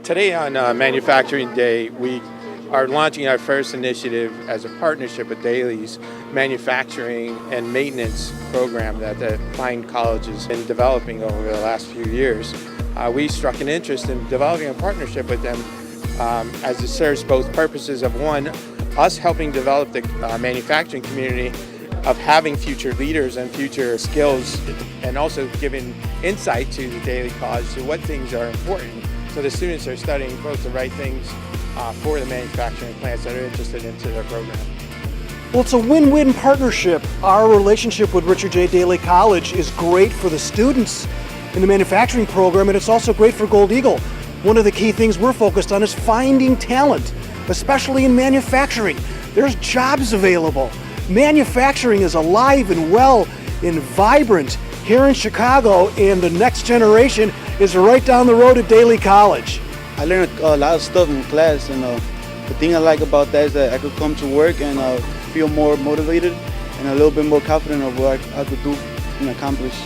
Today on Manufacturing Day, we are launching our first initiative as a partnership with Daley's manufacturing and maintenance program that the fine college has been developing over the last few years. We struck an interest in developing a partnership with them as it serves both purposes of one, us helping develop the manufacturing community of having future leaders and future skills, and also giving insight to the Daley College to what things are important. So the students are studying both the right things for the manufacturing plants that are interested into their program. Well, it's a win-win partnership. Our relationship with Richard J. Daley College is great for the students in the manufacturing program, and it's also great for Gold Eagle. One of the key things we're focused on is finding talent, especially in manufacturing. There's jobs available. Manufacturing is alive and well and vibrant here in Chicago, and the next generation is right down the road at Daley College. I learned a lot of stuff in class, and the thing I like about that is that I could come to work and feel more motivated and a little bit more confident of what I could do and accomplish.